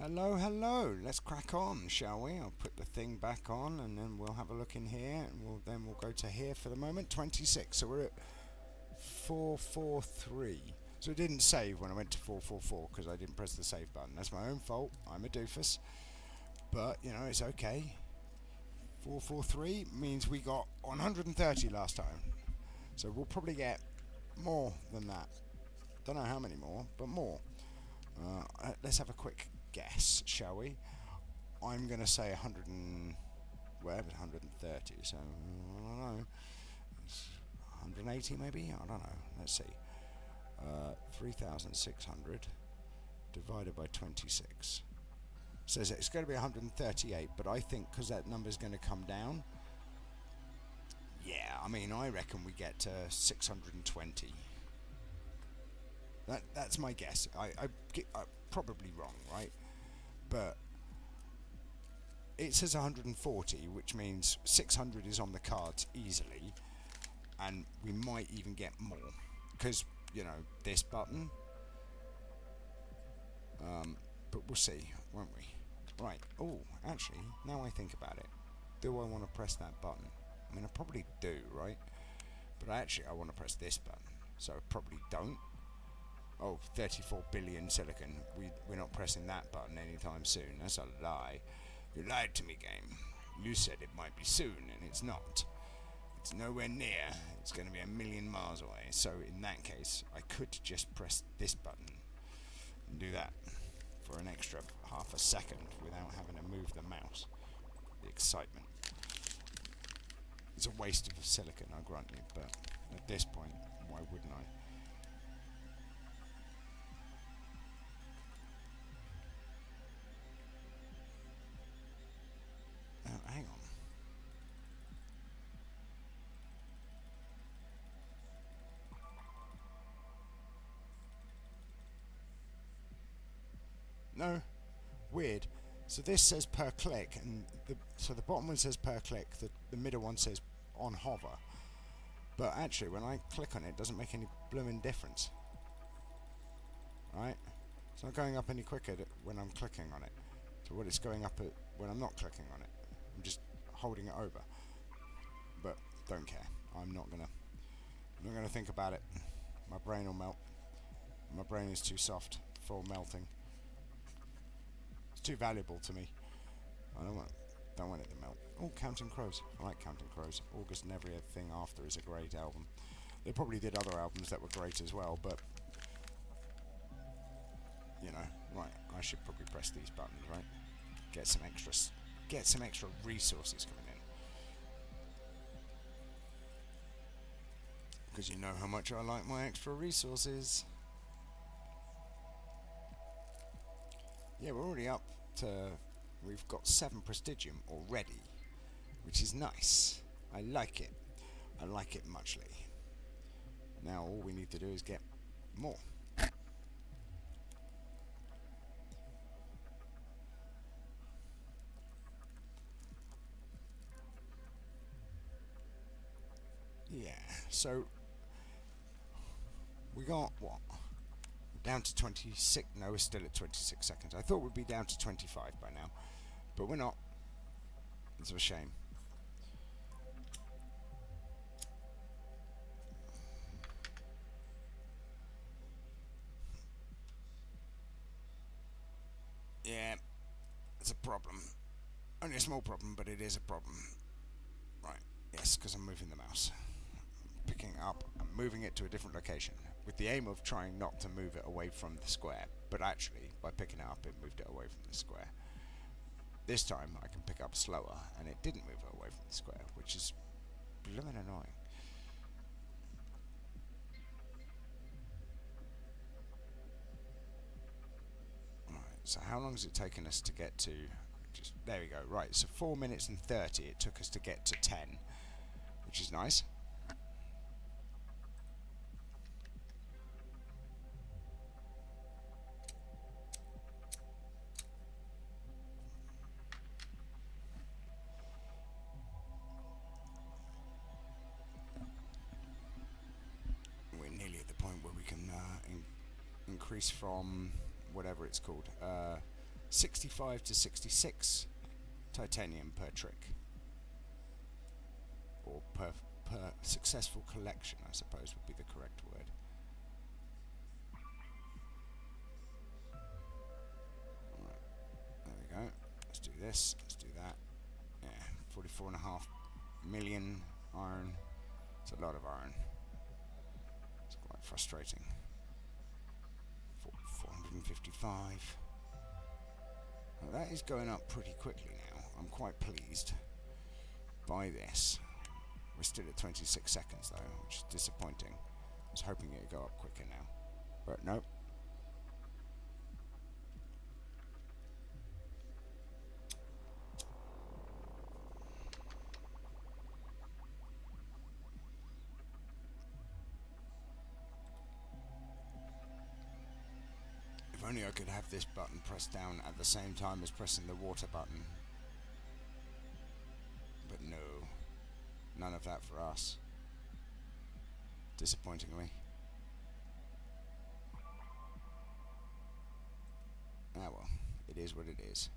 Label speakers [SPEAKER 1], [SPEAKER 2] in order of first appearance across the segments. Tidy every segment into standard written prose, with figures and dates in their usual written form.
[SPEAKER 1] Hello, hello. Let's crack on, shall we? I'll put the thing back on, and then we'll have a look in here, and we'll go to here for the moment. 26. So we're at 443. So it didn't save when I went to 444 because I didn't press the save button. That's my own fault. I'm a doofus, but it's okay. 443 means we got 130 last time, so we'll probably get more than that. Don't know how many more, but more. Let's have a quick guess, shall we? I'm going to say 100 and whatever, 130. So I don't know. It's 180 maybe. I don't know. Let's see. 3,600 divided by 26 says it's going to be 138. But I think because that number is going to come down. Yeah, I reckon we get to 620. That's my guess. I'm probably wrong, right? But it says 140, which means 600 is on the cards easily, and we might even get more because this button. But we'll see, won't we? Right. Oh, actually, now I think about it, do I want to press that button? I probably do, right? But actually, I want to press this button, so I probably don't. Oh, 34 billion silicon. We're not pressing that button anytime soon. That's a lie. You lied to me, game. You said it might be soon, and it's not. It's nowhere near. It's going to be a million miles away. So in that case, I could just press this button and do that for an extra half a second without having to move the mouse. The excitement. It's a waste of silicon, I grant you, but at this point, why wouldn't I? Hang on. No, weird. So this says per click, and the bottom one says per click. The middle one says on hover. But actually, when I click on it, it doesn't make any blooming difference. Right? It's not going up any quicker when I'm clicking on it to what it's going up at when I'm not clicking on it. I'm just holding it over. But don't care. I'm not gonna think about it. My brain will melt. My brain is too soft for melting. It's too valuable to me. I don't want it to melt. Oh, Counting Crows. I like Counting Crows. August and Everything After is a great album. They probably did other albums that were great as well, but right. I should probably press these buttons, right? Get some extra resources coming in. Because you know how much I like my extra resources. Yeah, we're already up to. We've got 7 prestigium already, which is nice. I like it. I like it muchly. Now all we need to do is get more. Yeah, so we got what? Down to 26. No, we're still at 26 seconds. I thought we'd be down to 25 by now, but we're not. It's a shame. Yeah, it's a problem. Only a small problem, but it is a problem. Right, yes, because I'm moving the mouse. I'm picking it up, I'm moving it to a different location, with the aim of trying not to move it away from the square. But actually, by picking it up, it moved it away from the square. This time, I can pick up slower, and it didn't move it away from the square, which is blooming annoying. So how long has it taken us to get to? There we go. Right, so 4 minutes and 30 it took us to get to 10, which is nice. We're nearly at the point where we can increase from whatever it's called, 65 to 66 titanium per trick. Or per successful collection, I suppose would be the correct word. Right, there we go. Let's do this, let's do that. Yeah, 44.5 million iron. It's a lot of iron. It's quite frustrating. 455. Well, that is going up pretty quickly now. I'm quite pleased by this. We're still at 26 seconds though, which is disappointing. I was hoping it would go up quicker now, but nope. If only I could have this button pressed down at the same time as pressing the water button. But no, none of that for us. Disappointingly. Ah well, it is what it is.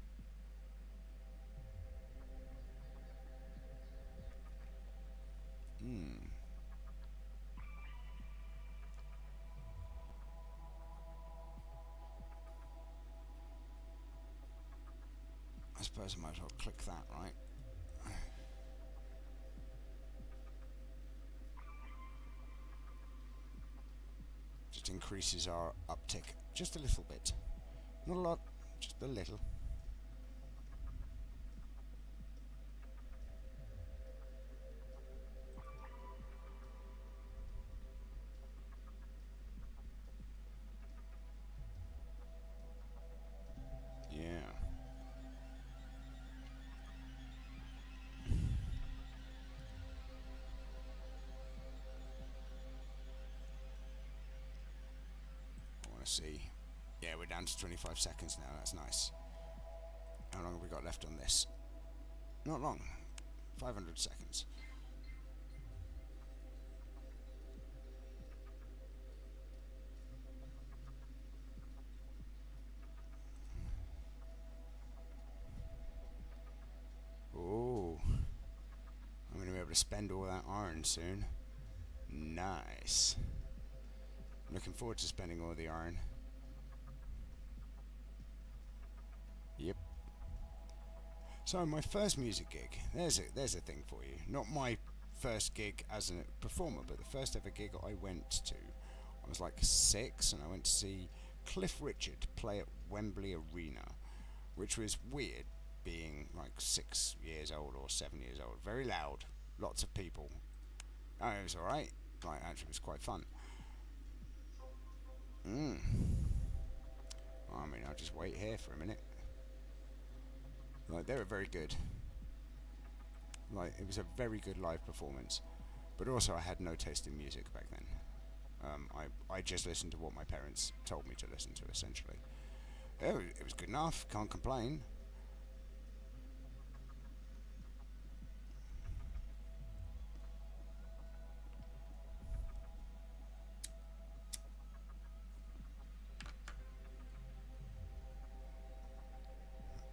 [SPEAKER 1] I suppose I might as well click that, right? Just increases our uptick just a little bit. Not a lot, just a little. Yeah. I want to see. Yeah, we're down to 25 seconds now. That's nice. How long have we got left on this? Not long. 500 seconds. Oh, I'm going to be able to spend all that iron soon. Nice. I'm looking forward to spending all the iron. Yep. So my first music gig. There's a thing for you. Not my first gig as a performer, but the first ever gig I went to. I was like 6, and I went to see Cliff Richard play at Wembley Arena, which was weird, being like 6 years old or 7 years old. Very loud, lots of people. Oh, it was alright. Like, actually, it was quite fun. I mean, I'll just wait here for a minute. Like, they were very good. Like, it was a very good live performance. But also, I had no taste in music back then. I just listened to what my parents told me to listen to, essentially. It was good enough, can't complain.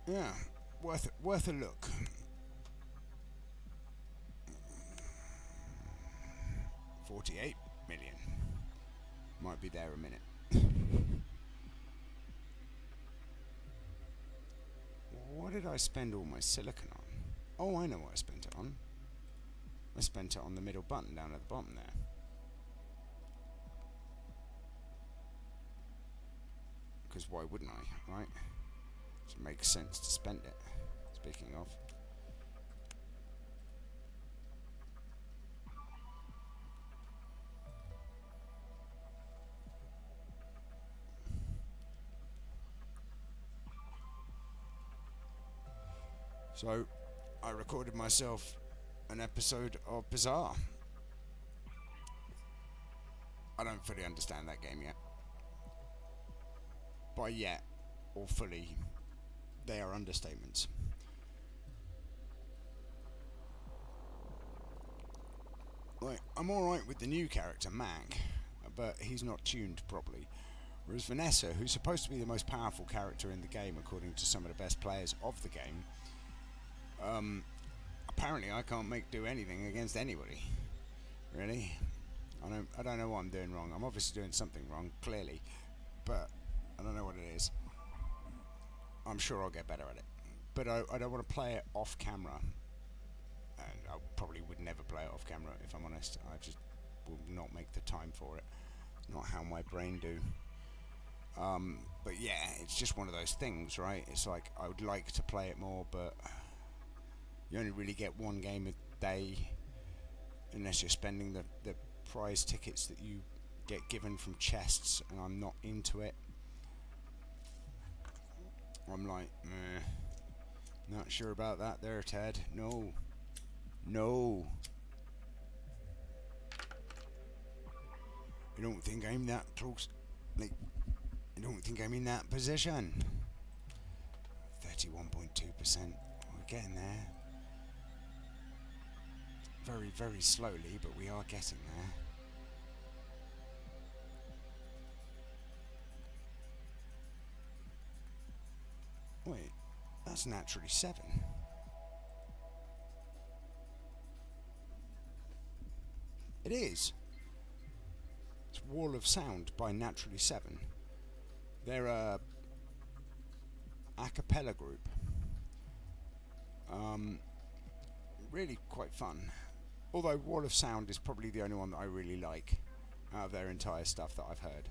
[SPEAKER 1] Yeah, worth a look. $48 million. Might be there a minute. What did I spend all my silicon on? Oh, I know what I spent it on. I spent it on the middle button down at the bottom there. Because why wouldn't I, right? It makes sense to spend it. Speaking of. So, I recorded myself an episode of Bizarre. I don't fully understand that game yet. By yet, or fully, they are understatements. Like, I'm alright with the new character, Mac, but he's not tuned properly. Whereas Vanessa, who's supposed to be the most powerful character in the game according to some of the best players of the game, apparently I can't do anything against anybody. Really? I don't know what I'm doing wrong. I'm obviously doing something wrong, clearly, but I don't know what it is. I'm sure I'll get better at it. But I don't want to play it off camera, and I probably would never play it off camera if I'm honest. I just will not make the time for it. Not how my brain do. But yeah, it's just one of those things, right? It's like I would like to play it more, but you only really get one game a day unless you're spending the prize tickets that you get given from chests, and I'm not into it. I'm like, not sure about that there, Ted. No. You don't think I'm that close? Like, you don't think I'm in that position? 31.2%. We're getting there. Very, very slowly, but we are getting there. Wait, that's naturally 7. It is. It's Wall of Sound by Naturally 7. They're a cappella group. Really quite fun. Although Wall of Sound is probably the only one that I really like out of their entire stuff that I've heard.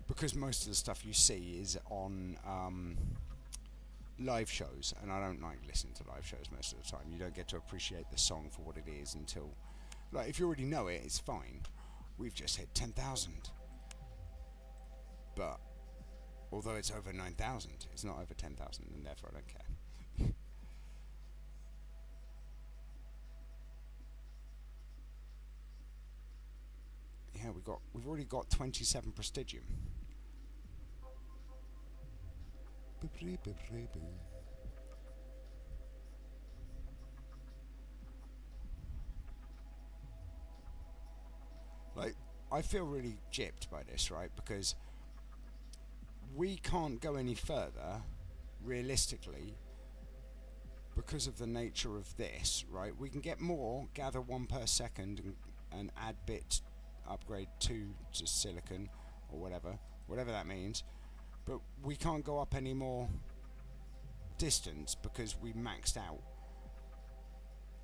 [SPEAKER 1] Because most of the stuff you see is on live shows, and I don't like listening to live shows most of the time. You don't get to appreciate the song for what it is until, like, if you already know it, it's fine. We've just hit 10,000, but although it's over 9,000, it's not over 10,000, and therefore I don't care. Yeah, we've already got 27 prestigium. Like, I feel really gypped by this, right? Because we can't go any further, realistically, because of the nature of this, right? We can get more, gather 1 per second, and add bit, upgrade 2 to silicon, or whatever that means. But we can't go up any more distance because we maxed out.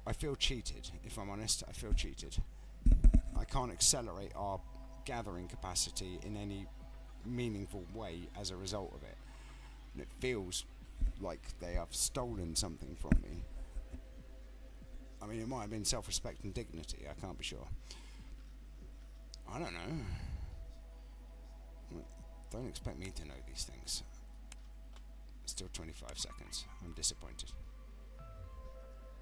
[SPEAKER 1] I feel cheated, if I'm honest. I feel cheated. I can't accelerate our gathering capacity in any meaningful way as a result of it. And it feels like they have stolen something from me. I mean, it might have been self-respect and dignity. I can't be sure. I don't know. Don't expect me to know these things. Still 25 seconds. I'm disappointed.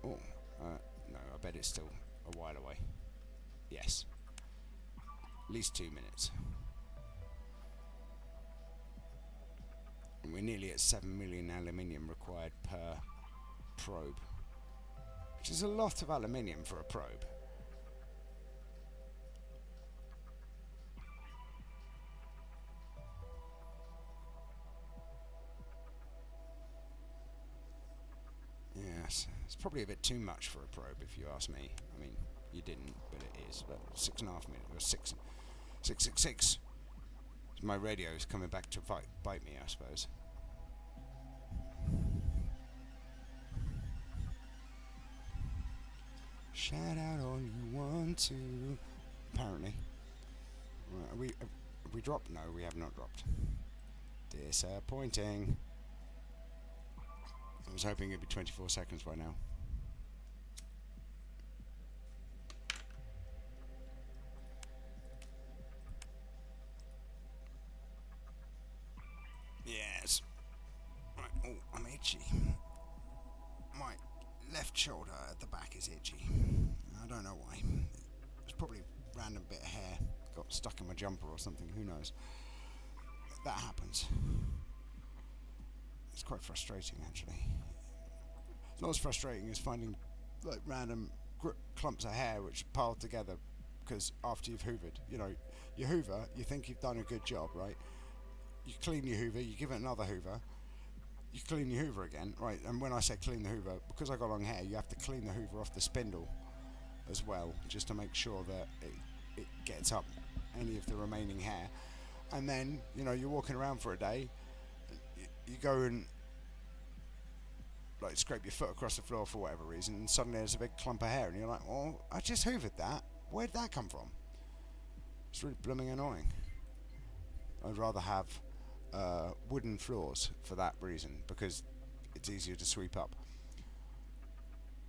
[SPEAKER 1] Oh, no, I bet it's still a while away. Yes. At least 2 minutes. And we're nearly at 7 million aluminium required per probe, which is a lot of aluminium for a probe. Yes, it's probably a bit too much for a probe if you ask me. I mean, you didn't, but it is. But 6.5 minutes, or 666. My radio is coming back to bite me, I suppose. Shout out all you want to. Apparently. Have we dropped? No, we have not dropped. Disappointing. I was hoping it'd be 24 seconds by now. Yes. Right. Oh, I'm itchy. My left shoulder at the back is itchy. I don't know why. It's probably a random bit of hair got stuck in my jumper or something. Who knows? That happens. It's quite frustrating, actually. It's not as frustrating as finding like random clumps of hair which are piled together because after you've hoovered, you know, you hoover, you think you've done a good job, right? you clean your Hoover, you give it another Hoover, you clean your Hoover again, right? And when I say clean the Hoover, because I got long hair, you have to clean the Hoover off the spindle as well, just to make sure that it gets up any of the remaining hair. And then, you're walking around for a day, you go and like scrape your foot across the floor for whatever reason, and suddenly there's a big clump of hair, and you're like, well, I just hoovered that. Where did that come from? It's really blooming annoying. I'd rather have wooden floors for that reason, because it's easier to sweep up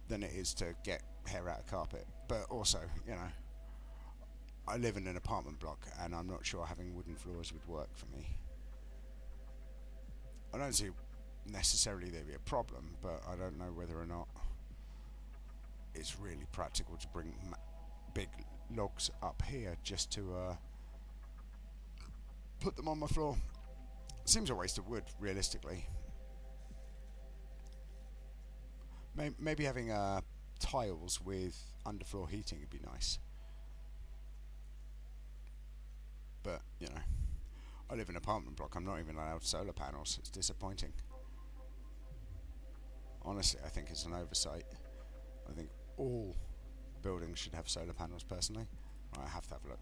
[SPEAKER 1] than it is to get hair out of carpet. But also, I live in an apartment block, and I'm not sure having wooden floors would work for me. I don't see necessarily there'd be a problem, but I don't know whether or not it's really practical to bring big logs up here just to put them on my floor. Seems a waste of wood, realistically. Maybe having tiles with underfloor heating would be nice. But, I live in an apartment block. I'm not even allowed solar panels. It's disappointing. Honestly, I think it's an oversight. I think all buildings should have solar panels, personally. I have to have a look.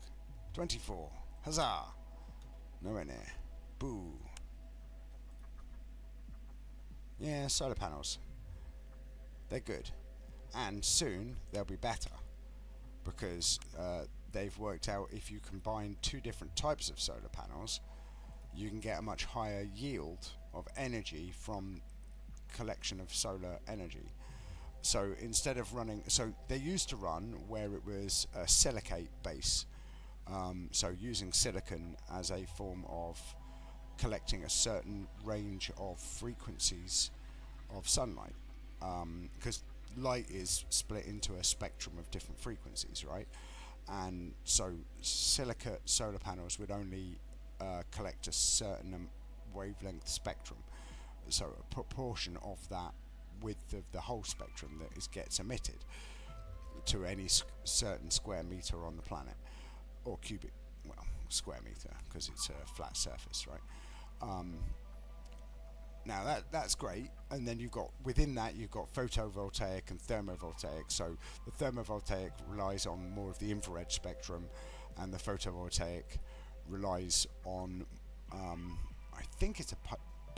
[SPEAKER 1] 24. Huzzah! Nowhere near. Boo. Yeah, solar panels. They're good. And soon they'll be better. Because they've worked out if you combine two different types of solar panels, you can get a much higher yield of energy from collection of solar energy. So instead of running, so they used to run where it was a silicate base, so using silicon as a form of collecting a certain range of frequencies of sunlight, because light is split into a spectrum of different frequencies, right? And so silicate solar panels would only collect a certain wavelength spectrum, so a proportion of that width of the whole spectrum that gets emitted to any certain square meter on the planet, or cubic, well, square meter, because it's a flat surface, right? Now that's great, and then within that you've got photovoltaic and thermovoltaic. So the thermovoltaic relies on more of the infrared spectrum, and the photovoltaic relies on I think it's a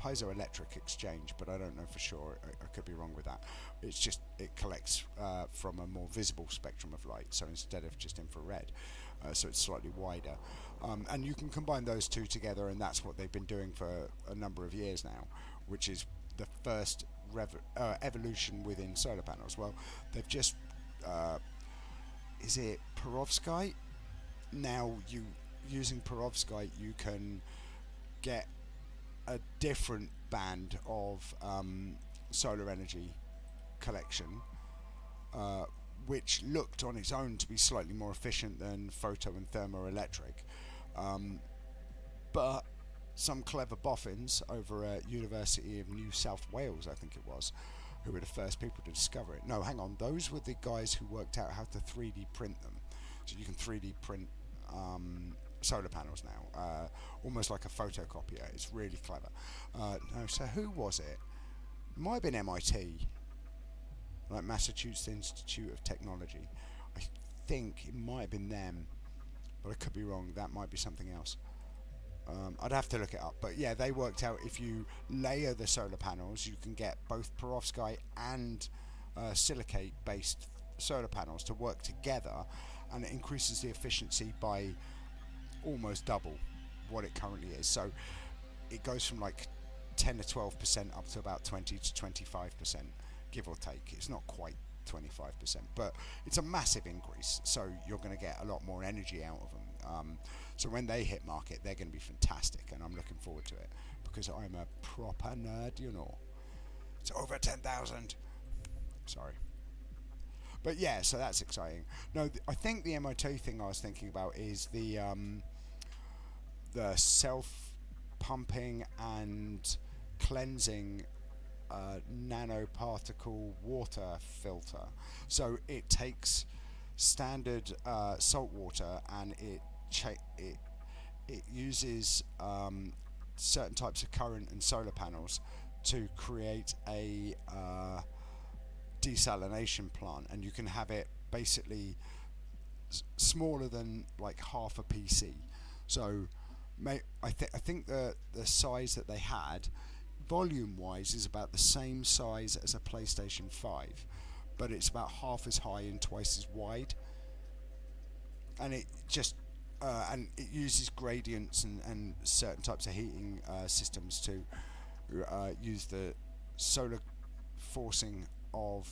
[SPEAKER 1] piezoelectric exchange, but I don't know for sure. I could be wrong with that. It's just it collects from a more visible spectrum of light, so instead of just infrared, so it's slightly wider, and you can combine those two together, and that's what they've been doing for a number of years now, which is the first evolution within solar panels. Well, they've just is it perovskite? Now using perovskite you can get a different band of solar energy collection, which looked on its own to be slightly more efficient than photo and thermoelectric, but some clever boffins over at University of New South Wales, I think it was, who were the first people to discover it. No, hang on, those were the guys who worked out how to 3D print them. So you can 3D print solar panels now, almost like a photocopier. It's really clever. No, so who was it? Might have been MIT, like Massachusetts Institute of Technology. I think it might have been them, but I could be wrong. That might be something else. I'd have to look it up, but yeah, they worked out if you layer the solar panels, you can get both perovskite and silicate-based solar panels to work together, and it increases the efficiency by almost double what it currently is. So it goes from like 10 to 12% up to about 20 to 25%, give or take. It's not quite 25%, but it's a massive increase, so you're going to get a lot more energy out of them. So when they hit market, they're going to be fantastic, and I'm looking forward to it, because I'm a proper nerd, It's over 10,000. Sorry. But yeah, so that's exciting. No, I think the MIT thing I was thinking about is the self-pumping and cleansing nanoparticle water filter. So it takes standard salt water, and it uses certain types of current and solar panels to create a desalination plant, and you can have it basically smaller than like half a PC. So I think the size that they had, volume wise, is about the same size as a PlayStation 5, but it's about half as high and twice as wide. And it just and it uses gradients and certain types of heating systems to use the solar forcing of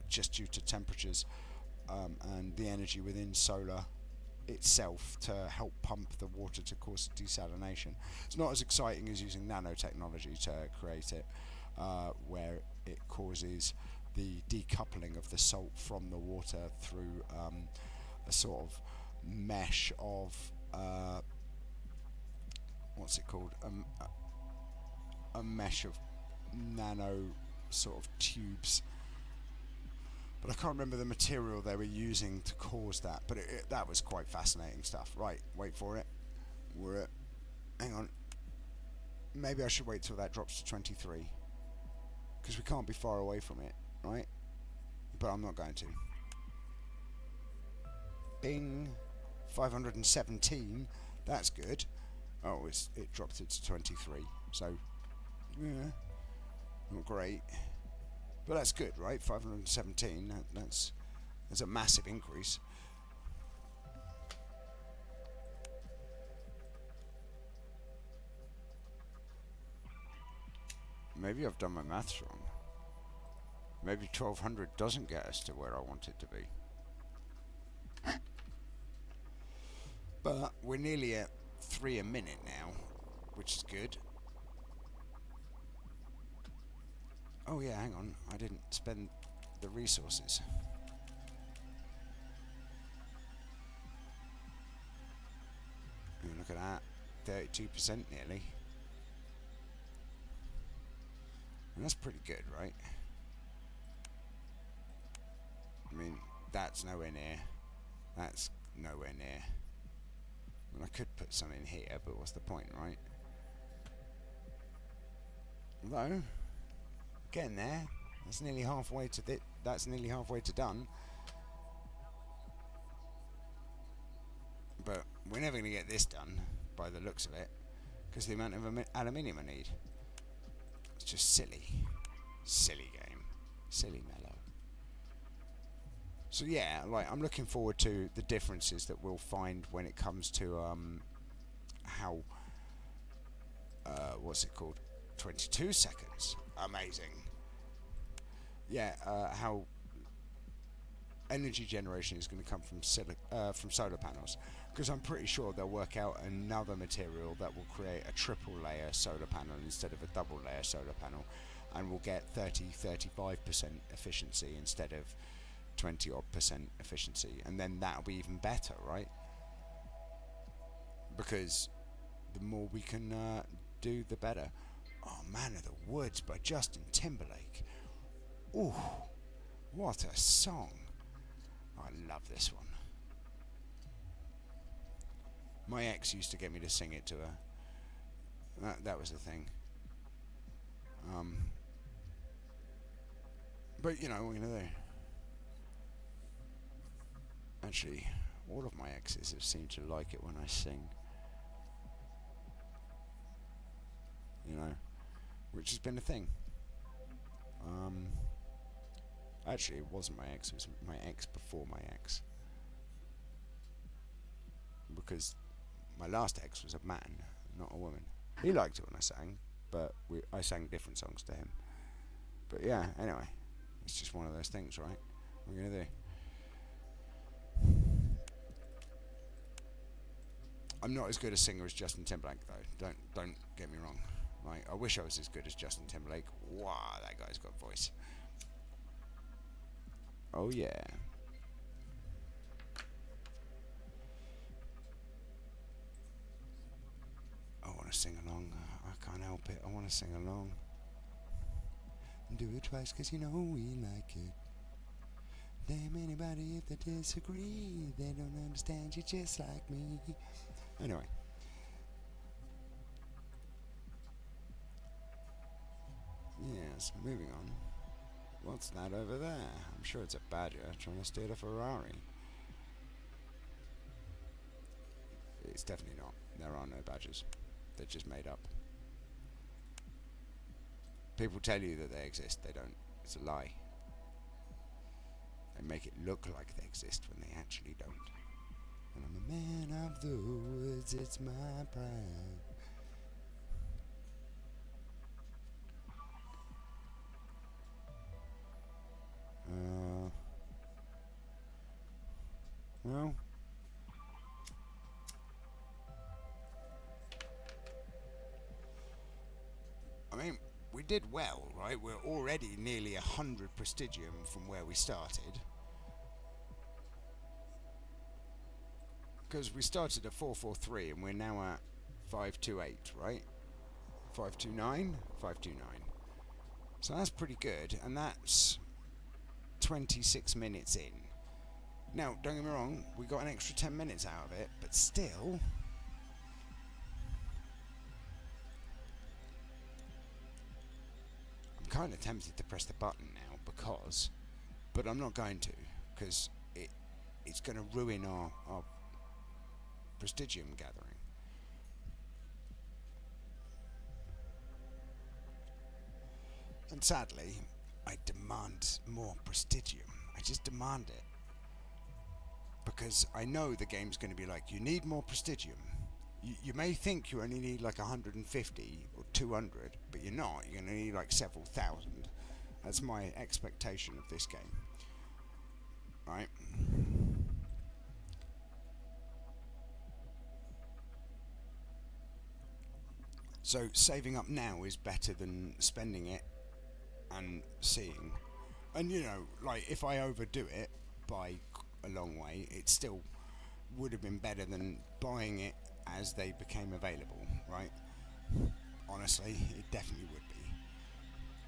[SPEAKER 1] just due to temperatures and the energy within solar itself to help pump the water to cause desalination. It's not as exciting as using nanotechnology to create it, where it causes the decoupling of the salt from the water through a sort of mesh of what's it called? A mesh of nano sort of tubes. But I can't remember the material they were using to cause that. But that was quite fascinating stuff. Right, wait for it. Hang on. Maybe I should wait till that drops to 23. Because we can't be far away from it, right? But I'm not going to. Bing. 517. That's good. Oh, it dropped it to 23. So, yeah. Not great. But that's good, right? 517. That's a massive increase. Maybe I've done my maths wrong. Maybe 1200 doesn't get us to where I want it to be. But we're nearly at 3 a minute now, which is good. Oh yeah, hang on. I didn't spend the resources. Look at that. 32% nearly. And that's pretty good, right? I mean, that's nowhere near. That's nowhere near. I mean, I could put some in here, but what's the point, right? Although, getting there. That's nearly halfway to that's nearly halfway to done. But we're never going to get this done by the looks of it, because the amount of aluminium I need. It's just silly. Silly game. Silly mellow. So yeah, like I'm looking forward to the differences that we'll find when it comes to how what's it called? 22 seconds. Amazing. Yeah, how energy generation is going to come from solar panels, because I'm pretty sure they'll work out another material that will create a triple layer solar panel instead of a double layer solar panel, and we'll get 35% efficiency instead of 20 odd percent efficiency, and then that'll be even better, right? Because the more we can do, the better. Oh, Man of the Woods by Justin Timberlake. Ooh, what a song. I love this one. My ex used to get me to sing it to her. That was the thing. But you know, what we're going to do. Actually, all of my exes have seemed to like it when I sing. You know, which has been a thing. Actually, it wasn't my ex, it was my ex before my ex. Because my last ex was a man, not a woman. He liked it when I sang, but I sang different songs to him. But yeah, anyway, it's just one of those things, right? What are we going to do? I'm not as good a singer as Justin Timberlake, though. Don't get me wrong. Like, I wish I was as good as Justin Timberlake. Wow, that guy's got voice. Oh yeah. I want to sing along. I can't help it. I want to sing along. Do it twice 'cause you know we like it. Damn anybody if they disagree. They don't understand you just like me. Anyway. Anyways, moving on. What's that over there? I'm sure it's a badger trying to steal a Ferrari. It's definitely not. There are no badgers. They're just made up. People tell you that they exist. They don't. It's a lie. They make it look like they exist when they actually don't. And I'm a man of the woods, it's my pride. Well, I mean, we did well, right? We're already nearly 100 prestigium from where we started. Because we started at 443 and we're now at 528, right? 529? 529. So that's pretty good, and that's 26 minutes in. Now, don't get me wrong, we got an extra 10 minutes out of it, but still... I'm kind of tempted to press the button now, because... But I'm not going to, because it's going to ruin our prestigium gathering. And sadly, I demand more prestigium. I just demand it. Because I know the game's going to be like, you need more prestigium. You may think you only need like 150 or 200, but you're not. You're going to need like several thousand. That's my expectation of this game. Right? So saving up now is better than spending it and seeing. And you know, like if I overdo it by a long way, it still would have been better than buying it as they became available, right? Honestly, it definitely would be.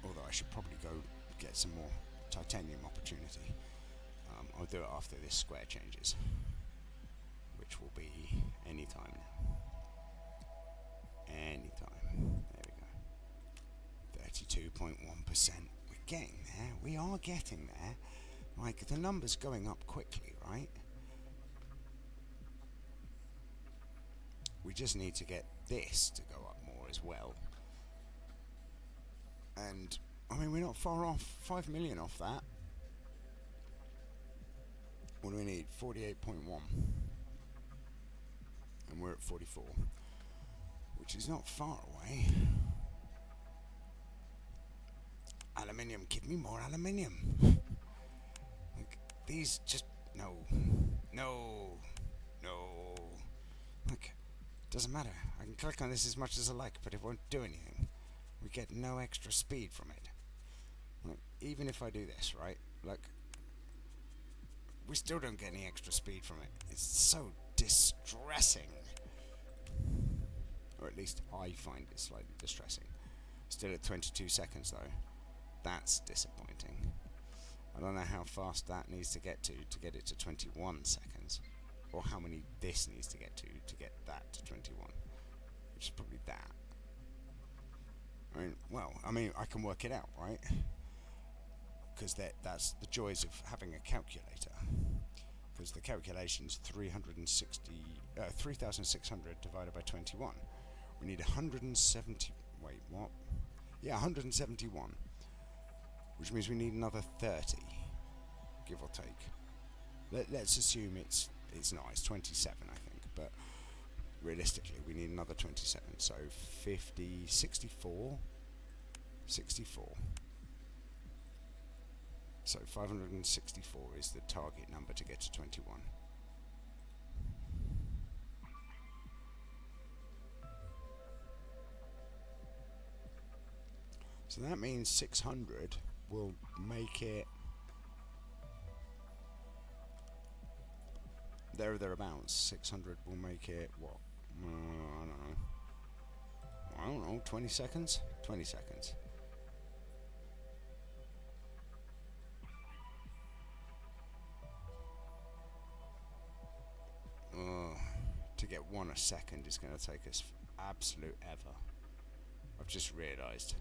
[SPEAKER 1] Although I should probably go get some more titanium opportunity. I'll do it after this square changes, which will be any time now. Anytime. There we go. 32.1%. We're getting there. We are getting there. Like, the number's going up quickly, right? We just need to get this to go up more as well. And, I mean, we're not far off. 5 million off that. What do we need? 48.1. And we're at 44. Which is not far away. Aluminium. Give me more aluminium. Like, these just... No. Look, doesn't matter. I can click on this as much as I like, but it won't do anything. We get no extra speed from it. Like, even if I do this, right? Look, we still don't get any extra speed from it. It's so distressing. Or at least I find it slightly distressing. Still at 22 seconds though. That's disappointing. I don't know how fast that needs to get it to 21 seconds. Or how many this needs to get that to 21. Which is probably that. I mean, I can work it out, right? Because that's the joys of having a calculator. Because the calculation's 3,600 divided by 21. We need 170... Wait, what? Yeah, 171. Which means we need another 30. Give or take. Let's assume it's not. It's 27, I think. But realistically, we need another 27. So 50... 64? 64. So 564 is the target number to get to 21. So that means 600 will make it there or thereabouts. 600 will make it what? I don't know. 20 seconds? 20 seconds. To get one a second is going to take us absolute ever. I've just realised.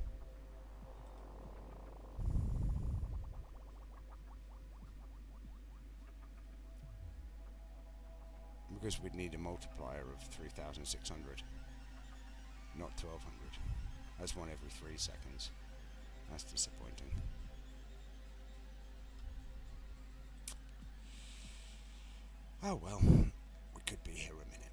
[SPEAKER 1] Because we'd need a multiplier of 3,600, not 1,200. That's one every 3 seconds. That's disappointing. Oh well, we could be here a minute.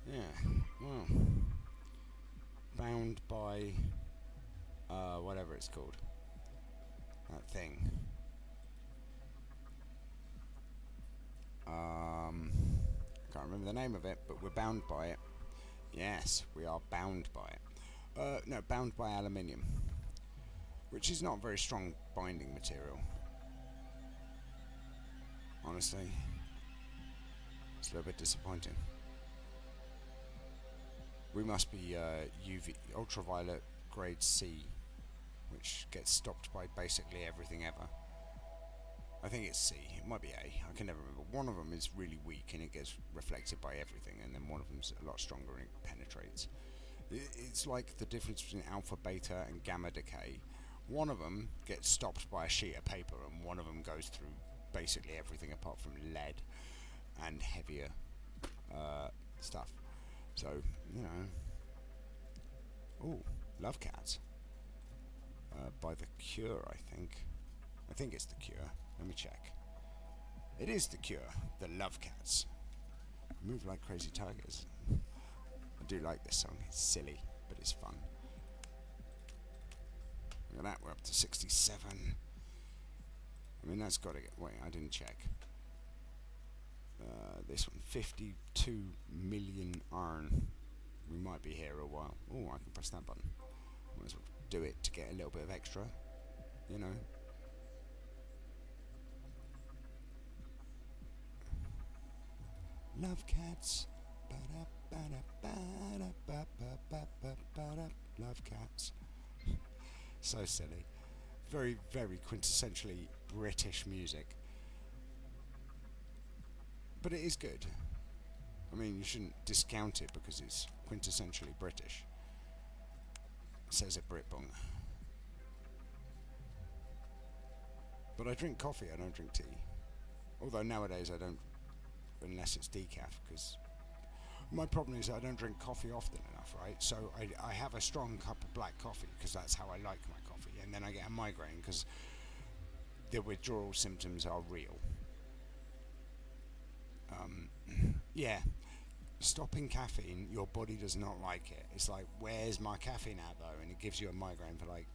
[SPEAKER 1] Yeah, well, bound by whatever it's called, that thing. I can't remember the name of it, but we're bound by it. Yes, we are bound by it. No, bound by aluminium, which is not very strong binding material. Honestly, it's a little bit disappointing. We must be UV ultraviolet grade C, which gets stopped by basically everything ever. I think it's C. It might be A. I can never remember. One of them is really weak and it gets reflected by everything, and then one of them's a lot stronger and it penetrates. It's like the difference between alpha, beta, and gamma decay. One of them gets stopped by a sheet of paper, and one of them goes through basically everything apart from lead and heavier stuff. So, you know. Oh, Love Cats. By The Cure, I think. I think it's The Cure. Let me check. It is The Cure, The Love Cats. Move Like Crazy Tigers. I do like this song. It's silly, but it's fun. Look at that, we're up to 67. I mean, that's got to get... Wait, I didn't check. This one, 52 million iron. We might be here a while. Oh, I can press that button. Might as well do it to get a little bit of extra, you know. Love Cats. Love Cats. So silly. Very, very quintessentially British music. But it is good. I mean, you shouldn't discount it because it's quintessentially British. Says a Britbong. But I drink coffee, I don't drink tea. Although nowadays I don't, unless it's decaf, because my problem is I don't drink coffee often enough, right? So I have a strong cup of black coffee because that's how I like my coffee, and then I get a migraine because the withdrawal symptoms are real. Yeah, stopping caffeine, your body does not like it. It's like, where's my caffeine at though? And it gives you a migraine for like,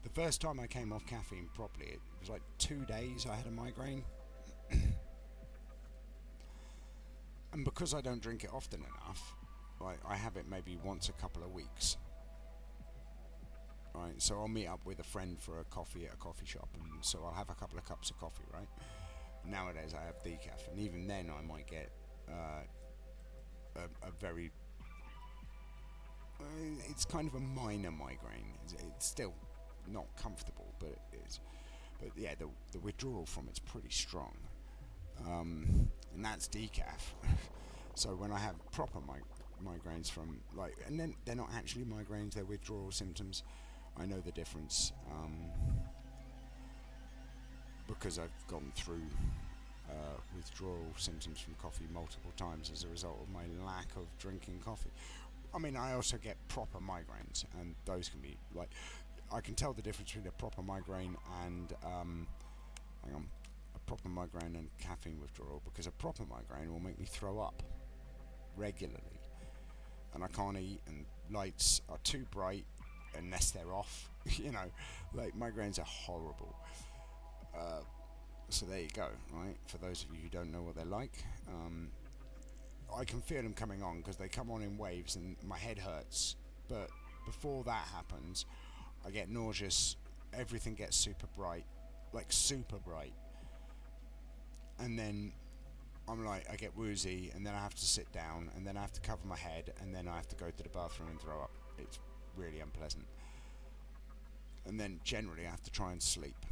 [SPEAKER 1] the first time I came off caffeine properly, it was like 2 days I had a migraine. And because I don't drink it often enough, like I have it maybe once a couple of weeks. Right, so I'll meet up with a friend for a coffee at a coffee shop, and so I'll have a couple of cups of coffee, right? Nowadays I have decaf, and even then I might get a very... it's kind of a minor migraine. It's still not comfortable, but it is. But yeah, the withdrawal from it's pretty strong. And that's decaf. So when I have proper migraines from, like, and then they're not actually migraines, they're withdrawal symptoms, I know the difference, because I've gone through withdrawal symptoms from coffee multiple times as a result of my lack of drinking coffee. I mean, I also get proper migraines, and those can be, like, I can tell the difference between a proper migraine and, a proper migraine and caffeine withdrawal, because a proper migraine will make me throw up regularly, and I can't eat, and lights are too bright unless they're off. You know, like, migraines are horrible. So there you go, right? For those of you who don't know what they're like, I can feel them coming on because they come on in waves and my head hurts. But before that happens, I get nauseous, everything gets super bright, like super bright. And then I'm like, I get woozy, and then I have to sit down, and then I have to cover my head, and then I have to go to the bathroom and throw up. It's really unpleasant. And then generally I have to try and sleep.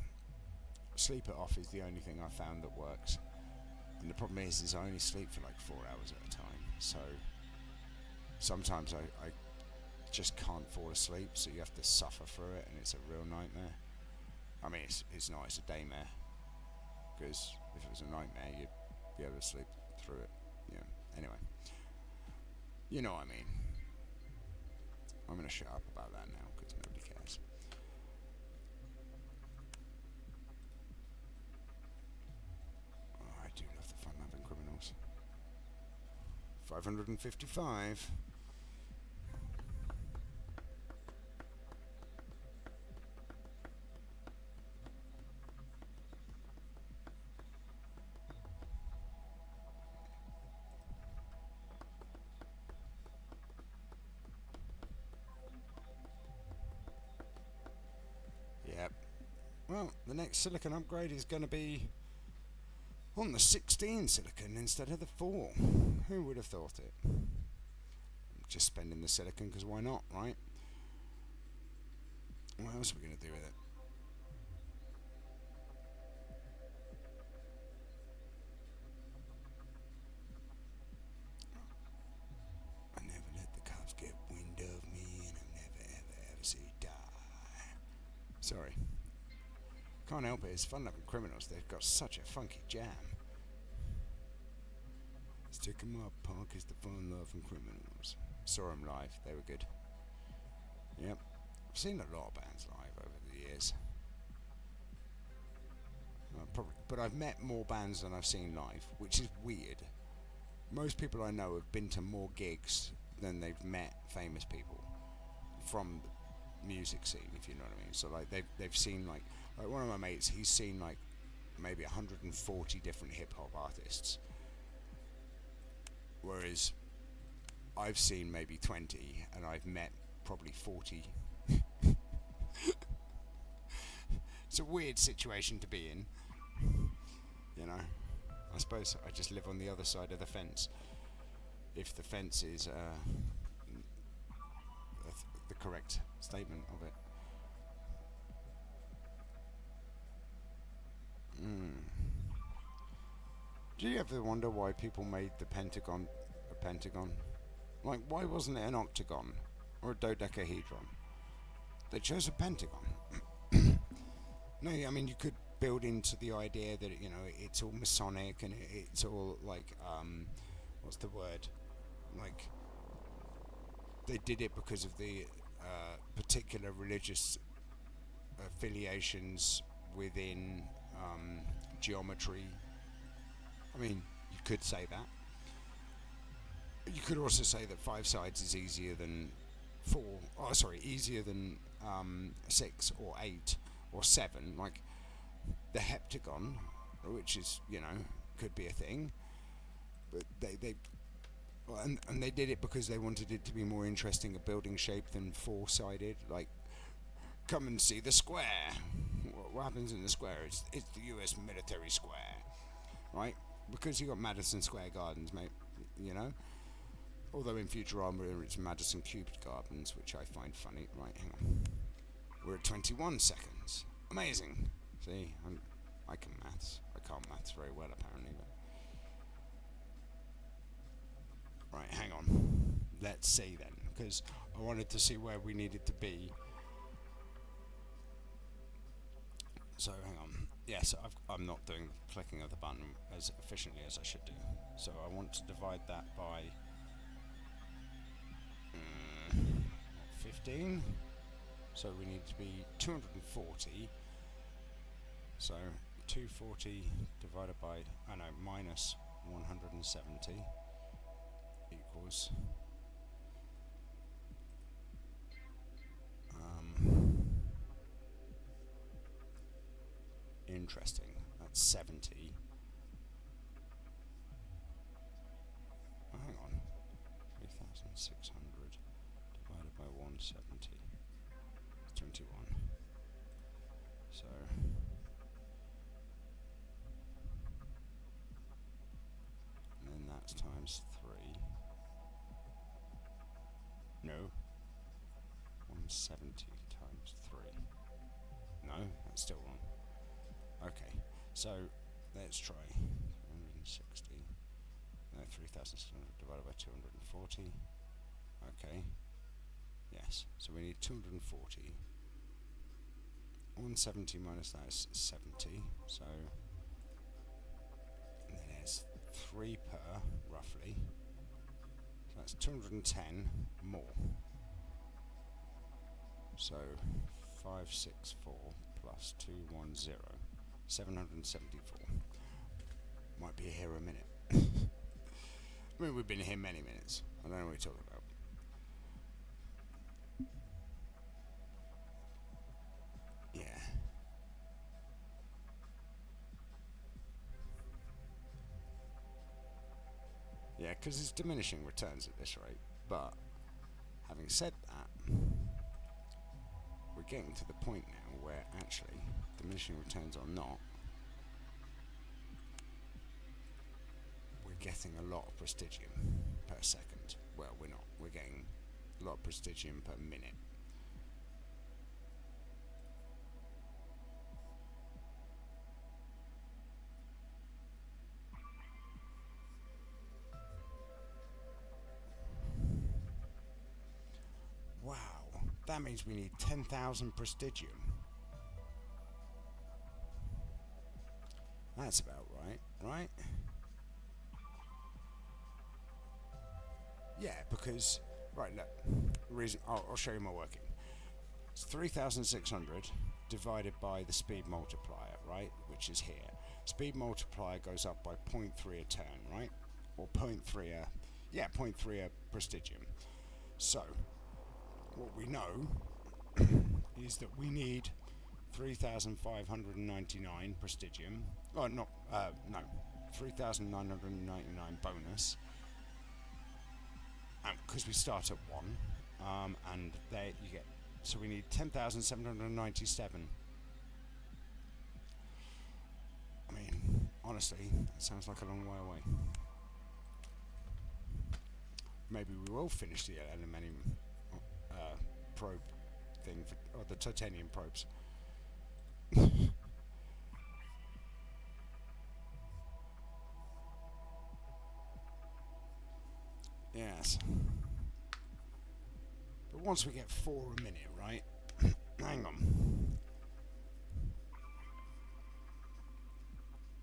[SPEAKER 1] Sleep it off is the only thing I found that works. And the problem is I only sleep for like 4 hours at a time. So sometimes I just can't fall asleep, so you have to suffer through it, and it's a real nightmare. I mean, it's not, it's a daymare. Because if it was a nightmare, you'd be able to sleep through it. Yeah. Anyway. You know what I mean. I'm going to shut up about that now, because nobody cares. Oh, I do love the fun-loving criminals. 555. Yep. Well, the next silicon upgrade is going to be on the 16 silicon instead of the 4. Who would have thought it? I'm just spending the silicon because why not, right? What else are we going to do with it? I never let the cops get wind of me, and I'll never ever say die. Sorry. Can't help it, it's fun-loving criminals. They've got such a funky jam. Stick 'em up, punk is the fun-loving criminals. Saw them live, they were good. Yep. I've seen a lot of bands live over the years. But I've met more bands than I've seen live, which is weird. Most people I know have been to more gigs than they've met famous people from the music scene, if you know what I mean. So like they've seen like one of my mates, he's seen like maybe 140 different hip hop artists, whereas I've seen maybe 20 and I've met probably 40. It's a weird situation to be in, you know. I suppose I just live on the other side of the fence. If the fence is the correct statement of it. Do you ever wonder why people made the Pentagon a pentagon? Like, why wasn't it an octagon or a dodecahedron? They chose a pentagon. No, I mean, you could build into the idea that, you know, it's all Masonic and it's all like, what's the word? Like, they did it because of the particular religious affiliations within geometry. I mean, you could say that. You could also say that 5 sides is easier than 4. Oh, sorry, easier than 6 or 8 or 7. Like the heptagon, which is, you know, could be a thing. But and they did it because they wanted it to be more interesting a building shape than 4-sided. Like, come and see the square. What happens in the square? It's the U.S. military square, right? Because you got Madison Square Gardens, mate. You know. Although in Futurama it's Madison Cubed Gardens, which I find funny. Right, hang on. We're at 21 seconds. Amazing. See, I can maths. I can't maths very well apparently, but right, hang on. Let's see then, because I wanted to see where we needed to be. So hang on. Yes, I'm not doing the clicking of the button as efficiently as I should do. So I want to divide that by 15. So we need to be 240. So 240 divided by, minus 170 equals interesting. That's 70. Oh, hang on. 3,600 divided by 170. 21. So and then that's times 3. No. 1 170 times 3. No, that's still wrong. Okay, so let's try 160. No, 3,600 divided by 240. Okay. Yes, so we need 240. 170 minus that is 70, so there's 3 per, roughly. So that's 210 more. So 564 plus 210, 774. Might be here a minute. I mean, we've been here many minutes. I don't know what you're talking about. Yeah. Yeah, because it's diminishing returns at this rate. But having said that, we're getting to the point now where actually diminishing returns or not, we're getting a lot of prestigium per second. Well, we're not. We're getting a lot of prestigium per minute. Wow, that means we need 10,000 prestigium. That's about right, right? Yeah, because, right, look, reason, I'll show you my working. It's 3,600 divided by the speed multiplier, right, which is here. Speed multiplier goes up by 0.3 a turn, right? Or 0.3 a, yeah, 0.3 a prestigium. So, what we know is that we need 3,599 prestigium. Oh, no, 3,999 bonus. Because we start at 1, and there you get. So we need 10,797. I mean, honestly, that sounds like a long way away. Maybe we will finish the aluminium probe thing, or the titanium probes. Yes. But once we get 4 a minute, right? Hang on.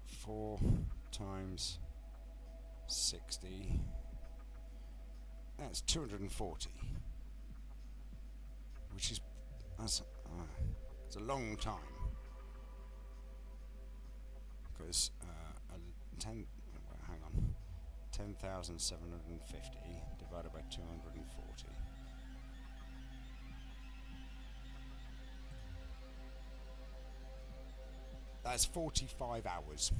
[SPEAKER 1] 4 times 60. That's 240. Which is... it's a long time. Because 10... hang on. 10,750 divided by 240. That's 45 hours.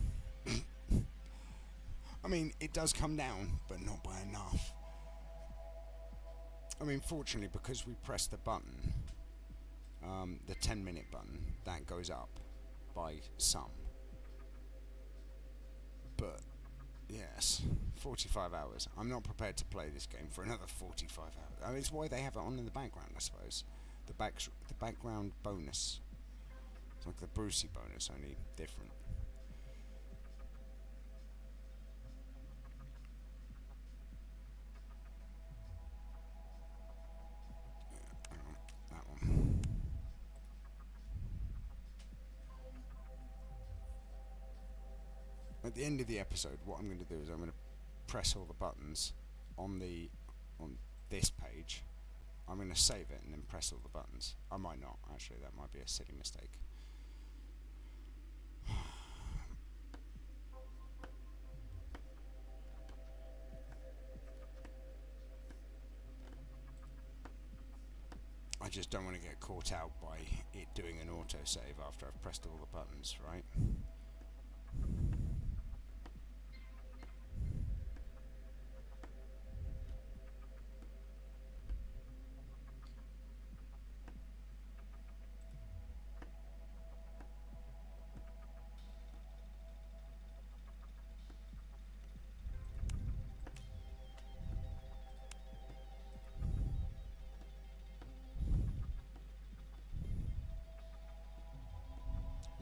[SPEAKER 1] I mean, it does come down, but not by enough. I mean, fortunately, because we press the button, the 10-minute button, that goes up by some. But, yes, 45 hours. I'm not prepared to play this game for another 45 hours. I mean, it's why they have it on in the background, I suppose. The background bonus. It's like the Brucey bonus, only different. Hang on, that one. At the end of the episode, what I'm going to do is I'm going to press all the buttons on this page. I'm going to save it and then press all the buttons. I might not, actually. That might be a silly mistake. I just don't want to get caught out by it doing an autosave after I've pressed all the buttons, right?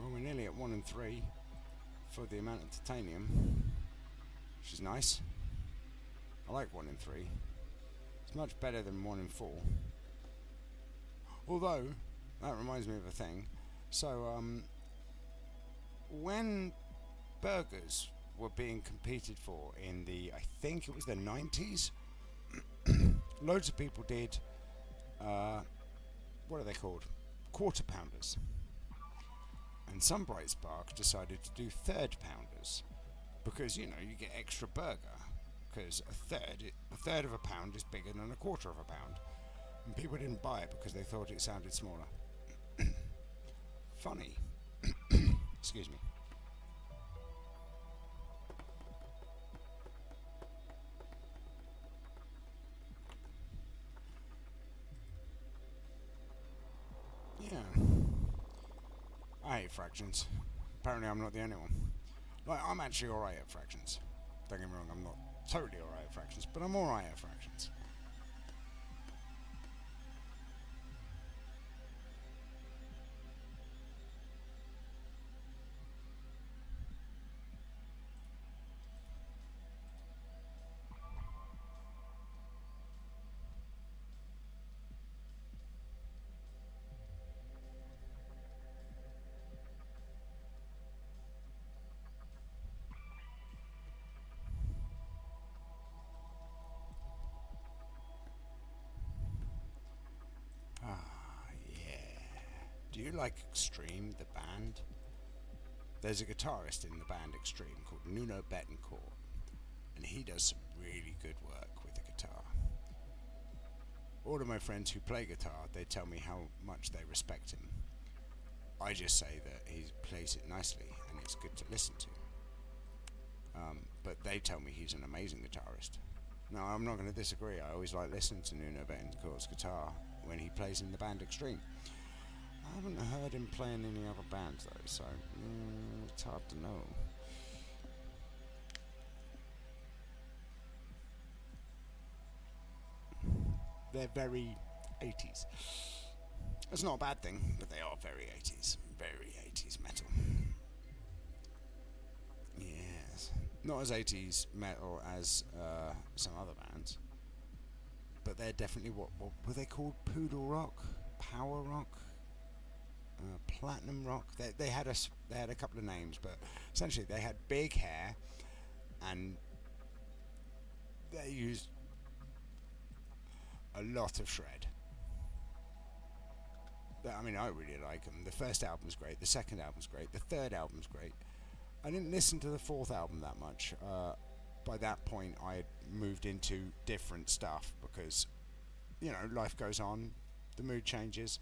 [SPEAKER 1] Well, we're nearly at 1 and 3 for the amount of titanium, which is nice. I like 1 and 3. It's much better than 1 and 4. Although, that reminds me of a thing. So, when burgers were being competed for in the, I think it was the 90s, loads of people did, what are they called? Quarter pounders. And some bright spark decided to do third pounders because, you get extra burger, because a third of a pound is bigger than a quarter of a pound, and people didn't buy it because they thought it sounded smaller. Funny. Excuse me. Yeah. I hate fractions. Apparently I'm not the only one. Like, I'm actually alright at fractions. Don't get me wrong, I'm not totally alright at fractions, but I'm alright at fractions. Do you like Extreme, the band? There's a guitarist in the band Extreme called Nuno Bettencourt, and he does some really good work with the guitar. All of my friends who play guitar, they tell me how much they respect him. I just say that he plays it nicely and it's good to listen to. But they tell me he's an amazing guitarist. No, I'm not going to disagree. I always like listening to Nuno Bettencourt's guitar when he plays in the band Extreme. I haven't heard him play in any other bands though, so it's hard to know. They're very 80s. It's not a bad thing, but they are very 80s. Very 80s metal. Yes. Not as 80s metal as some other bands, but they're definitely what were they called? Poodle rock? Power rock? Platinum rock. They had a couple of names, but essentially they had big hair and they used a lot of shred. I mean, I really like them. The first album's great. The second album's great. The third album's great. I didn't listen to the fourth album that much. By that point, I had moved into different stuff because, life goes on, the mood changes.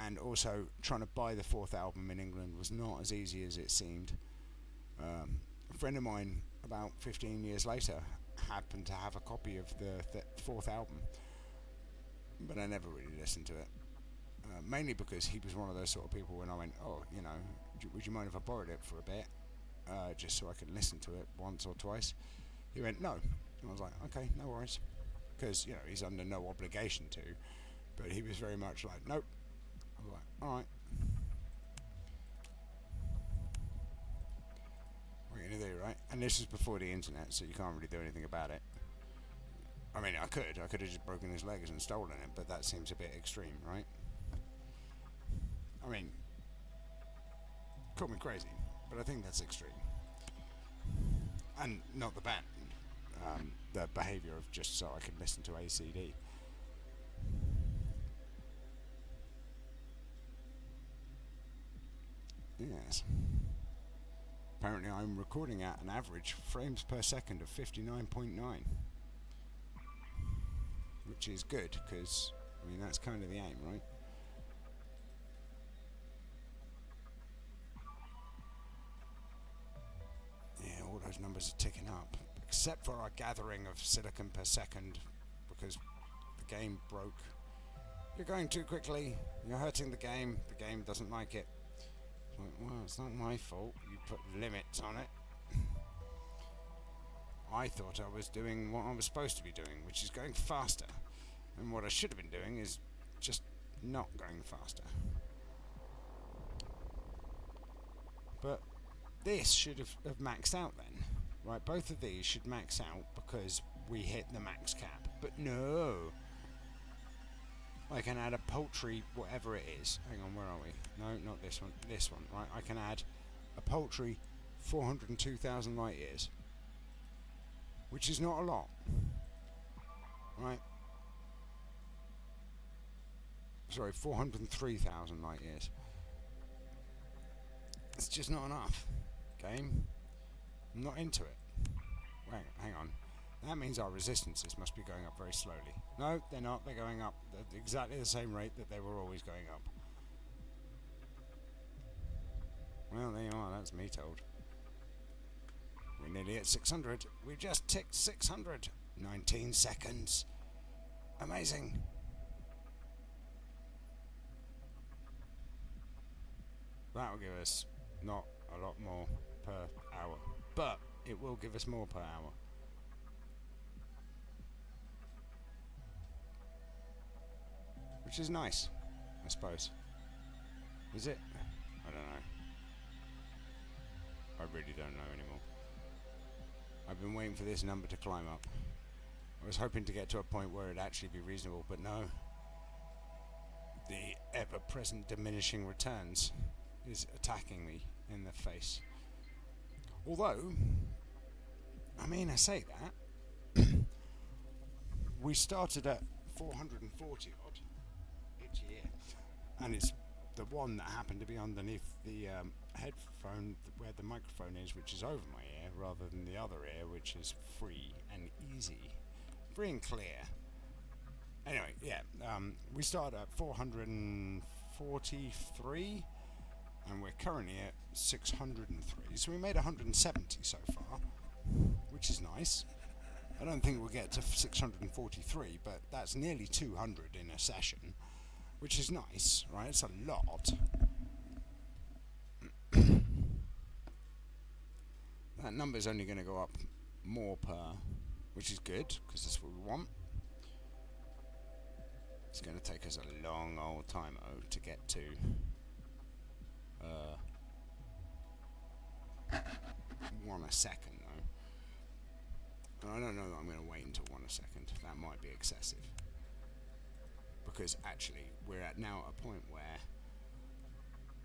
[SPEAKER 1] And also, trying to buy the fourth album in England was not as easy as it seemed. A friend of mine, about 15 years later, happened to have a copy of the fourth album, but I never really listened to it. Mainly because he was one of those sort of people when I went, would you mind if I borrowed it for a bit, just so I could listen to it once or twice? He went, no. And I was like, okay, no worries. Because, he's under no obligation to, but he was very much like, nope. I was like, alright. What are you going to do, right? And this was before the internet, so you can't really do anything about it. I mean, I could have just broken his legs and stolen it, but that seems a bit extreme, right? I mean, call me crazy, but I think that's extreme. And not the band, the behaviour of just so I could listen to ACD. Yes. Apparently I'm recording at an average frames per second of 59.9. Which is good, because, that's kind of the aim, right? Yeah, all those numbers are ticking up. Except for our gathering of silicon per second, because the game broke. You're going too quickly, you're hurting the game doesn't like it. It's like, well, it's not my fault, you put limits on it. I thought I was doing what I was supposed to be doing, which is going faster. And what I should have been doing is just not going faster. But this should have maxed out then. Right, both of these should max out because we hit the max cap. But no. I can add a paltry whatever it is. Hang on, where are we? No, not this one. This one, right? I can add a paltry 402,000 light years. Which is not a lot. Right? Sorry, 403,000 light years. It's just not enough. Game. I'm not into it. Wait, hang on. That means our resistances must be going up very slowly. No, they're not. They're going up at exactly the same rate that they were always going up. Well, there you are. That's me told. We're nearly at 600. We just ticked 600. 19 seconds. Amazing. That will give us not a lot more per hour, but it will give us more per hour. Which is nice, I suppose. Is it? I don't know. I really don't know anymore. I've been waiting for this number to climb up. I was hoping to get to a point where it'd actually be reasonable, but no. The ever-present diminishing returns is attacking me in the face. Although, I mean, I say that. We started at 440 odd each year, and it's the one that happened to be underneath the headphone where the microphone is, which is over my ear, rather than the other ear, which is free and easy. Free and clear. Anyway, yeah, we started at 443, and we're currently at 603, so we made 170 so far, which is nice. I don't think we'll get to 643, but that's nearly 200 in a session, which is nice, right? It's a lot. That number's only going to go up more per, which is good, because that's what we want. It's going to take us a long old time to get to 1 a second though. And I don't know that I'm going to wait until 1 a second. That might be excessive. Because actually we're at now at a point where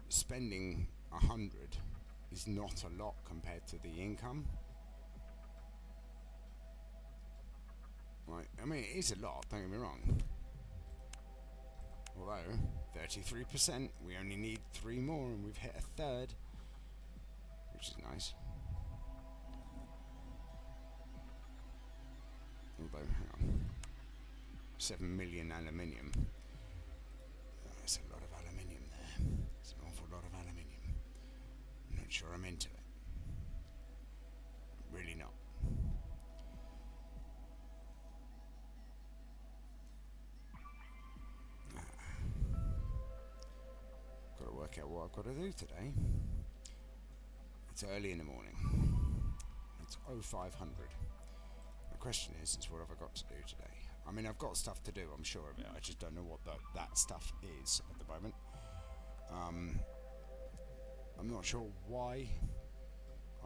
[SPEAKER 1] spending 100 is not a lot compared to the income. Right, I mean it is a lot, don't get me wrong. Although 33%, we only need 3 more and we've hit a third, which is nice. Although, hang on, 7 million aluminium. There's a lot of aluminium there. It's an awful lot of aluminium. I'm not sure I'm into it. Really not. Got to work out what I've got to do today. It's early in the morning. It's 0500. The question is what have I got to do today? I mean, I've got stuff to do, I'm sure of it. I just don't know what that stuff is at the moment. I'm not sure why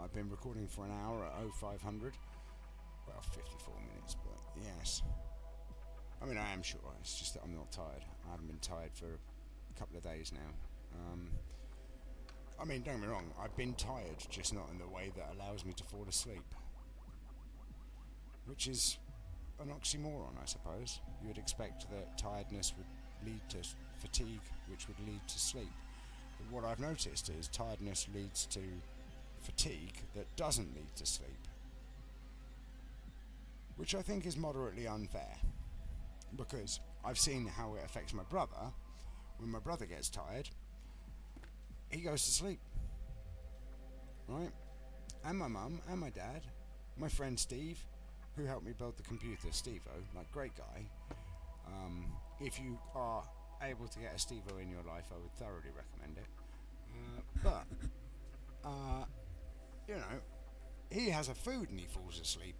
[SPEAKER 1] I've been recording for an hour at 0500. Well, 54 minutes, but yes. I mean, I am sure. It's just that I'm not tired. I haven't been tired for a couple of days now. I mean, don't get me wrong. I've been tired, just not in the way that allows me to fall asleep. Which is an oxymoron, I suppose. You would expect that tiredness would lead to fatigue, which would lead to sleep. But what I've noticed is tiredness leads to fatigue that doesn't lead to sleep. Which I think is moderately unfair. Because I've seen how it affects my brother. When my brother gets tired, he goes to sleep. Right? And my mum, and my dad, my friend Steve, who helped me build the computer, Steve-O, like, great guy. If you are able to get a Steve-O in your life, I would thoroughly recommend it. You know, he has a food and he falls asleep,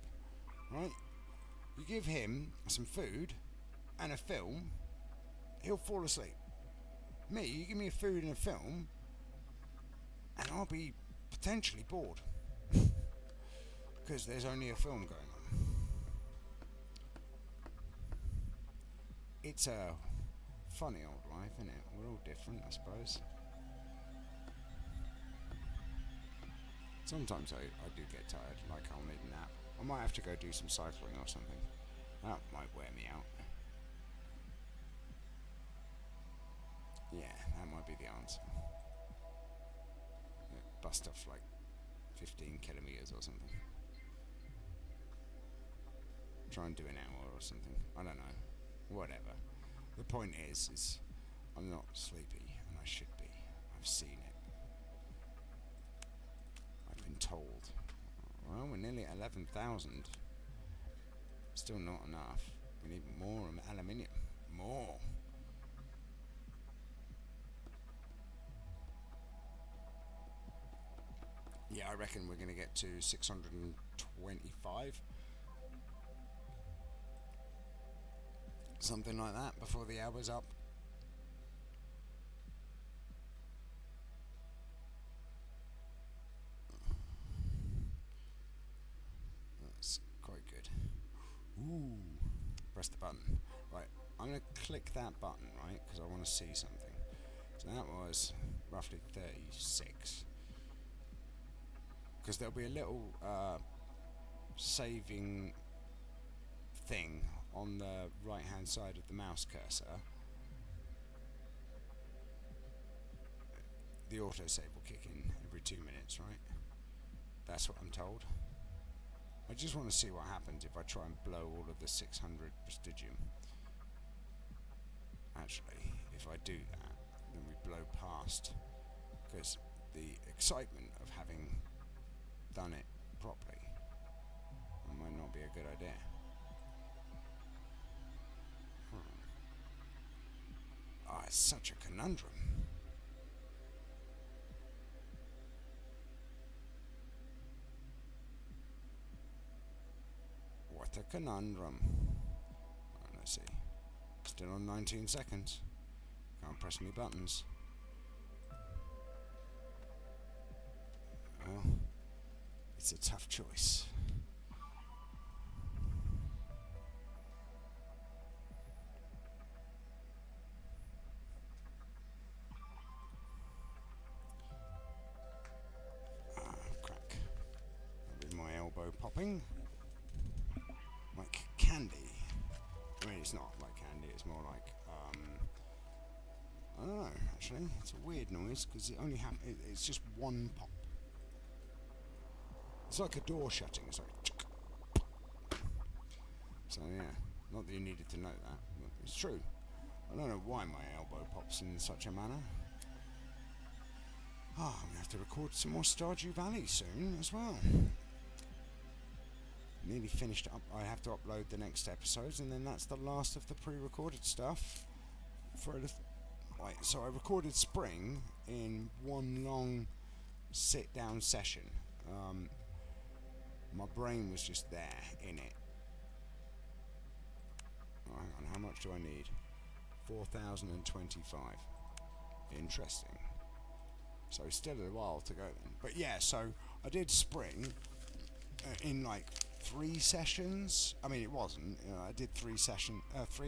[SPEAKER 1] right? You give him some food and a film, he'll fall asleep. Me, you give me a food and a film, and I'll be potentially bored because there's only a film going on. It's a funny old life, isn't it? We're all different, I suppose. Sometimes I do get tired, like I'll need a nap. I might have to go do some cycling or something. That might wear me out. Yeah, that might be the answer. Bust off like 15 kilometers or something. Try and do an hour or something. I don't know. Whatever. The point is I'm not sleepy, and I should be. I've seen it. I've been told. Well, we're nearly at 11,000. Still not enough. We need more aluminium. More. Yeah, I reckon we're going to get to 625. Something like that before the hour's up. That's quite good. Ooh. Press the button. Right, I'm going to click that button, right, because I want to see something. So that was roughly 36. Because there'll be a little saving thing on the right hand side of the mouse cursor. The autosave will kick in every 2 minutes, right? That's what I'm told. I just want to see what happens if I try and blow all of the 600 prestigium. Actually, if I do that, then we blow past, because the excitement of having done it properly might not be a good idea. Ah, it's such a conundrum. What a conundrum. Right, let's see. Still on 19 seconds. Can't press any buttons. Well, it's a tough choice. Crack. With my elbow popping. Like candy. I mean, it's not like candy, it's more like, I don't know, actually. It's a weird noise, because it only happens, it's just one pop. It's like a door shutting, it's like... So yeah, not that you needed to know that, but it's true. I don't know why my elbow pops in such a manner. I'm going to have to record some more Stardew Valley soon as well. Nearly finished up. I have to upload the next episodes, and then that's the last of the pre-recorded stuff. So I recorded Spring in one long sit-down session. My brain was just there in it. Oh, hang on, how much do I need? 4,025. Interesting. So still a while to go then. But yeah, so I did Spring in like 3 sessions. I mean, it wasn't. I did 3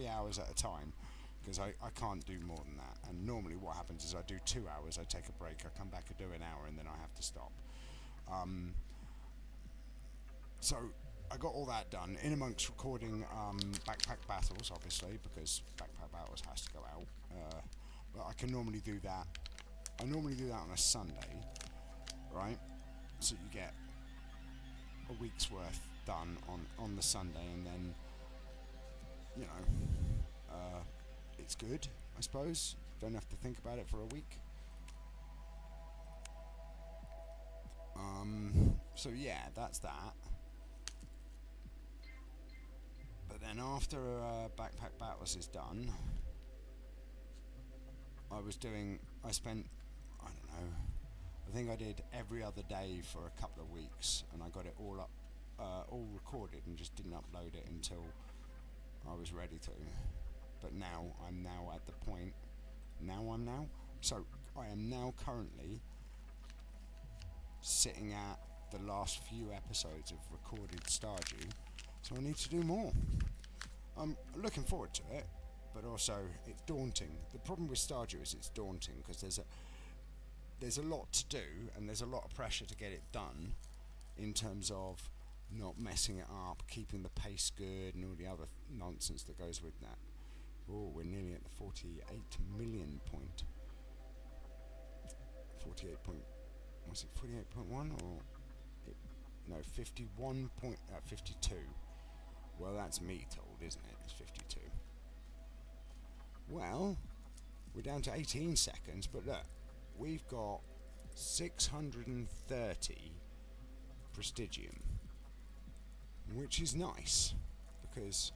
[SPEAKER 1] hours at a time, because I can't do more than that. And normally what happens is I do 2 hours, I take a break, I come back and do an hour, and then I have to stop. So I got all that done in amongst recording Backpack Battles, obviously, because Backpack Battles has to go out. But I can normally do that. I normally do that on a Sunday, right? So you get a week's worth done on the Sunday, and then, you know, it's good, I suppose. Don't have to think about it for a week. So yeah, that's that. But then after Backpack Battles is done, I spent, I don't know, I think I did every other day for a couple of weeks, and I got it all up, all recorded, and just didn't upload it until I was ready to. But now I'm at the point, so I am now currently sitting at the last few episodes of recorded Stardew, so I need to do more. I'm looking forward to it, but also it's daunting. The problem with Stardew is it's daunting because there's a lot to do and there's a lot of pressure to get it done in terms of not messing it up, keeping the pace good and all the other nonsense that goes with that. Oh, we're nearly at the 48 million point. 48 point, was it 48.1 or no, 52. Well, that's me told, isn't it? It's 52. Well, we're down to 18 seconds, but look, we've got 630 prestigium, which is nice because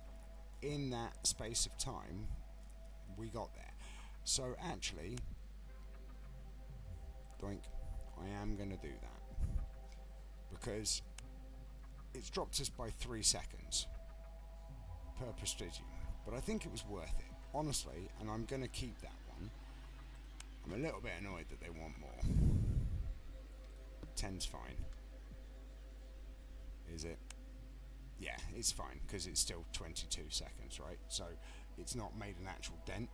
[SPEAKER 1] in that space of time we got there. So actually, doink, I am going to do that because it's dropped us by 3 seconds per prestigium, but I think it was worth it, honestly, and I'm going to keep that one. I'm a little bit annoyed that they want more. 10's fine. Is it? Yeah, it's fine because it's still 22 seconds, right? So it's not made an actual dent.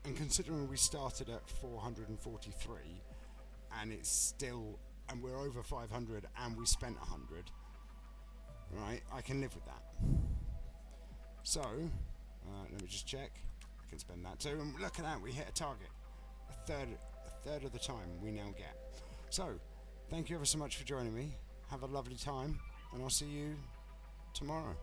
[SPEAKER 1] And considering we started at 443 and it's still, and we're over 500 and we spent 100, right? I can live with that. So let me just check. I can spend that too. And look at that, we hit a target. A third of the time we now get. So thank you ever so much for joining me. Have a lovely time, and I'll see you tomorrow.